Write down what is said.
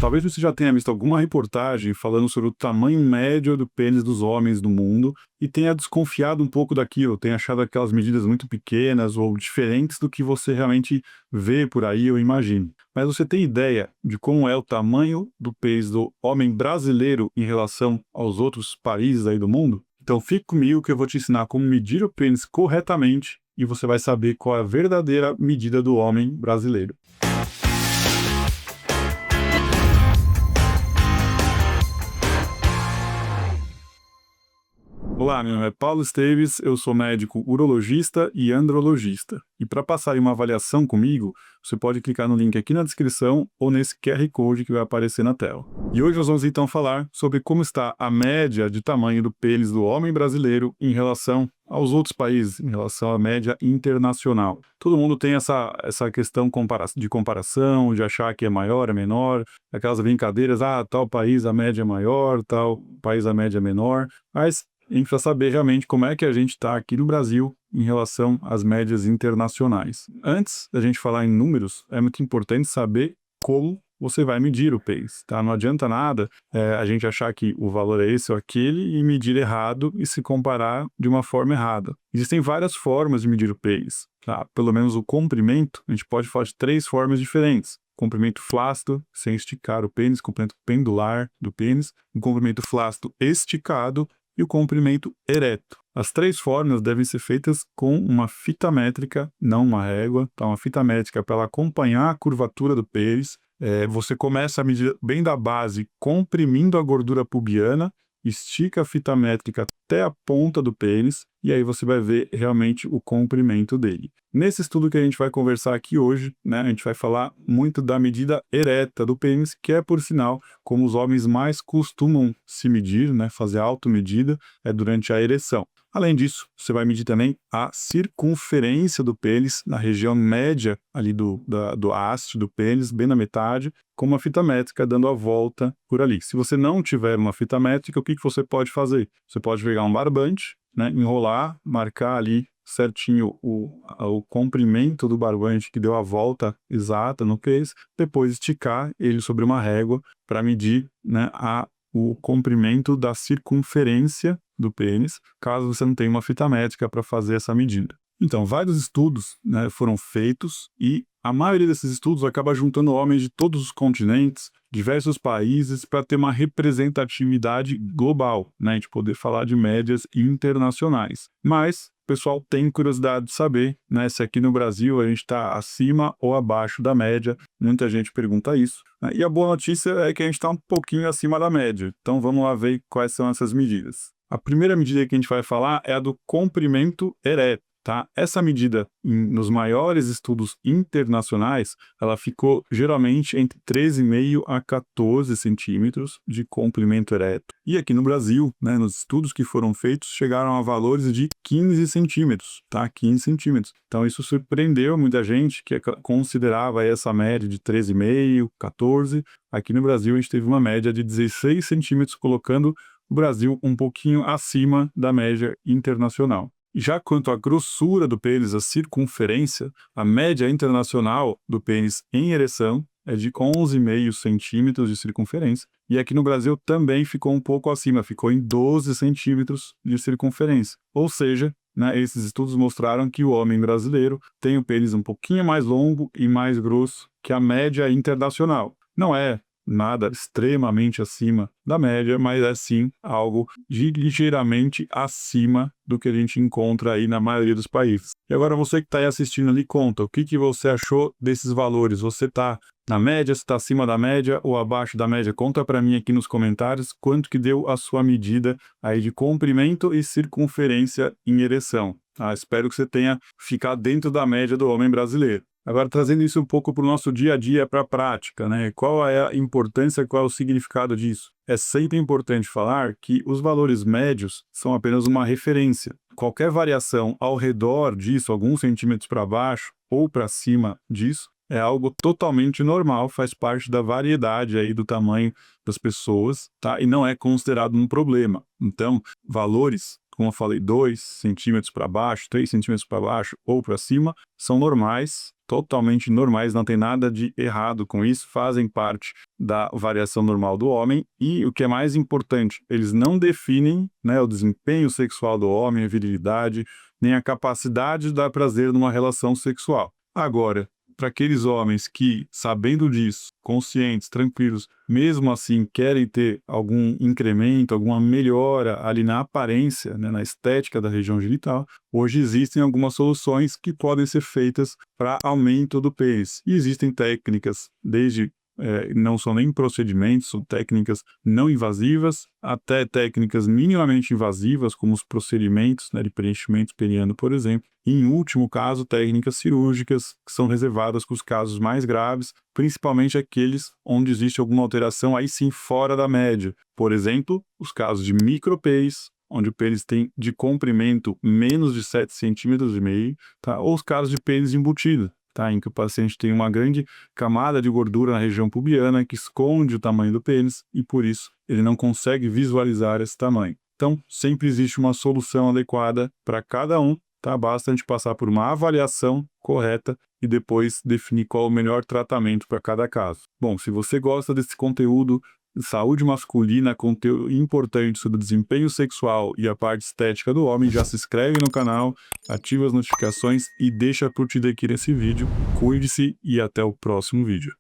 Talvez você já tenha visto alguma reportagem falando sobre o tamanho médio do pênis dos homens no mundo e tenha desconfiado um pouco daquilo, tenha achado aquelas medidas muito pequenas ou diferentes do que você realmente vê por aí ou imagina. Mas você tem ideia de como é o tamanho do pênis do homem brasileiro em relação aos outros países aí do mundo? Então fique comigo que eu vou te ensinar como medir o pênis corretamente e você vai saber qual é a verdadeira medida do homem brasileiro. Olá, meu nome é Paulo Esteves, eu sou médico urologista e andrologista. E para passar aí uma avaliação comigo, você pode clicar no link aqui na descrição ou nesse QR Code que vai aparecer na tela. E hoje nós vamos então falar sobre como está a média de tamanho do pênis do homem brasileiro em relação aos outros países, em relação à média internacional. Todo mundo tem essa questão de comparação, de achar que é maior, é menor, aquelas brincadeiras, tal país a média é maior, tal país a média é menor, mas a gente precisa saber realmente como é que a gente está aqui no Brasil em relação às médias internacionais. Antes da gente falar em números, é muito importante saber como você vai medir o pênis, tá? Não adianta nada a gente achar que o valor é esse ou aquele e medir errado e se comparar de uma forma errada. Existem várias formas de medir o pênis, tá? Pelo menos o comprimento, a gente pode falar de 3 formas diferentes. Comprimento flácido, sem esticar o pênis, comprimento pendular do pênis, um comprimento flácido esticado e o comprimento ereto. As 3 formas devem ser feitas com uma fita métrica, não uma régua, tá? Uma fita métrica para ela acompanhar a curvatura do pênis. Você começa a medir bem da base, comprimindo a gordura pubiana, estica a fita métrica até a ponta do pênis e aí você vai ver realmente o comprimento dele. Nesse estudo que a gente vai conversar aqui hoje, né, a gente vai falar muito da medida ereta do pênis, que é, por sinal, como os homens mais costumam se medir, né, fazer automedida, durante a ereção. Além disso, você vai medir também a circunferência do pênis na região média ali do haste do pênis, bem na metade, com uma fita métrica dando a volta por ali. Se você não tiver uma fita métrica, o que você pode fazer? Você pode pegar um barbante, né, enrolar, marcar ali certinho o comprimento do barbante que deu a volta exata no pênis, depois esticar ele sobre uma régua para medir, né, o comprimento da circunferência do pênis, caso você não tenha uma fita métrica para fazer essa medida. Então, vários estudos, né, foram feitos e a maioria desses estudos acaba juntando homens de todos os continentes, diversos países, para ter uma representatividade global, né, a gente poder falar de médias internacionais. Mas o pessoal tem curiosidade de saber, né, se aqui no Brasil a gente está acima ou abaixo da média. Muita gente pergunta isso, né, e a boa notícia é que a gente está um pouquinho acima da média. Então vamos lá ver quais são essas medidas. A primeira medida que a gente vai falar é a do comprimento ereto. Tá? Essa medida, nos maiores estudos internacionais, ela ficou geralmente entre 13,5 a 14 centímetros de comprimento ereto. E aqui no Brasil, né, nos estudos que foram feitos, chegaram a valores de 15 centímetros, tá? 15 centímetros. Então isso surpreendeu muita gente que considerava essa média de 13,5, 14. Aqui no Brasil a gente teve uma média de 16 centímetros, colocando o Brasil um pouquinho acima da média internacional. Já quanto à grossura do pênis, a circunferência, a média internacional do pênis em ereção é de 11,5 centímetros de circunferência. E aqui no Brasil também ficou um pouco acima, ficou em 12 centímetros de circunferência. Ou seja, né, esses estudos mostraram que o homem brasileiro tem o pênis um pouquinho mais longo e mais grosso que a média internacional. Não é nada extremamente acima da média, mas é sim algo ligeiramente acima do que a gente encontra aí na maioria dos países. E agora você que está aí assistindo ali, conta, o que você achou desses valores? Você está na média, você está acima da média ou abaixo da média? Conta para mim aqui nos comentários quanto que deu a sua medida aí de comprimento e circunferência em ereção. Espero que você tenha ficado dentro da média do homem brasileiro. Agora, trazendo isso um pouco para o nosso dia a dia, para a prática, né? Qual é a importância, qual é o significado disso? É sempre importante falar que os valores médios são apenas uma referência. Qualquer variação ao redor disso, alguns centímetros para baixo ou para cima disso, é algo totalmente normal, faz parte da variedade aí do tamanho das pessoas, tá? E não é considerado um problema. Então, valores, como eu falei, 2 centímetros para baixo, 3 centímetros para baixo ou para cima, são normais, totalmente normais, não tem nada de errado com isso, fazem parte da variação normal do homem e, o que é mais importante, eles não definem, né, o desempenho sexual do homem, a virilidade, nem a capacidade de dar prazer numa relação sexual. Agora, para aqueles homens que, sabendo disso, conscientes, tranquilos, mesmo assim querem ter algum incremento, alguma melhora ali na aparência, né, na estética da região genital, hoje existem algumas soluções que podem ser feitas para aumento do pênis. E existem técnicas, desde não são nem procedimentos, são técnicas não invasivas, até técnicas minimamente invasivas, como os procedimentos, né, de preenchimento peniano, por exemplo. E, em último caso, técnicas cirúrgicas, que são reservadas para os casos mais graves, principalmente aqueles onde existe alguma alteração, aí sim, fora da média. Por exemplo, os casos de micropênis, onde o pênis tem de comprimento menos de 7,5 cm, tá? Ou os casos de pênis embutido, tá? Em que o paciente tem uma grande camada de gordura na região pubiana que esconde o tamanho do pênis e, por isso, ele não consegue visualizar esse tamanho. Então, sempre existe uma solução adequada para cada um, tá? Basta a gente passar por uma avaliação correta e depois definir qual o melhor tratamento para cada caso. Bom, se você gosta desse conteúdo, saúde masculina, conteúdo importante sobre o desempenho sexual e a parte estética do homem, já se inscreve no canal, ativa as notificações e deixa a curtida aqui nesse vídeo. Cuide-se e até o próximo vídeo.